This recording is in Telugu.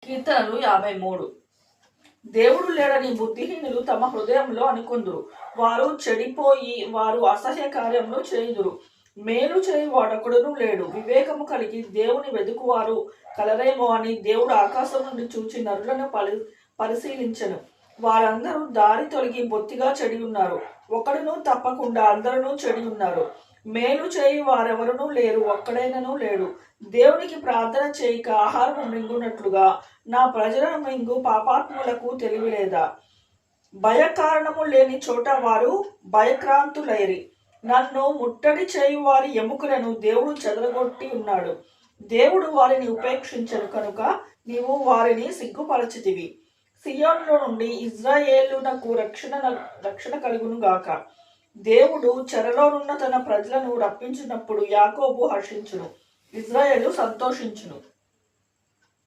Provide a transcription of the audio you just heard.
కీర్తనలు 53. దేవుడు లేడని బుద్ధిహీనులు తమ హృదయంలో అనుకుందురు. వారు చెడిపోయి వారు అసహ్య కార్యములు చేయుదురు. మేలు చేయి వాడొకడును లేడు. వివేకము కలిగి దేవుని వెదుకువారు కలరేమో అని దేవుడు ఆకాశం నుండి చూచి నరులను పరిశీలించను. వారందరూ దారి తొలగి బొత్తిగా చెడి ఉన్నారు. ఒకడును తప్పకుండా అందరూ చెడి ఉన్నారు. మేలు చేయి వారెవరునూ లేరు, ఒక్కడైనను లేడు. దేవునికి ప్రార్థన చేయక ఆహారం మింగునట్లుగా నా ప్రజలను మింగు పాపాత్ములకు తెలివిలేదా? భయకారణము లేని చోట వారు భయక్రాంతులైరి. నన్ను ముట్టడి చేయు వారి ఎముకలను దేవుడు చెదరగొట్టి ఉన్నాడు. దేవుడు వారిని ఉపేక్షించను కనుక నీవు వారిని సిగ్గుపరచితివి. సియోనులో నుండి ఇజ్రాయేలునకు రక్షణ కలుగును గాక. దేవుడు చెరలోనున్న తన ప్రజలను రప్పించినప్పుడు యాకోబు హర్షించును, ఇజ్రాయేలు సంతోషించును.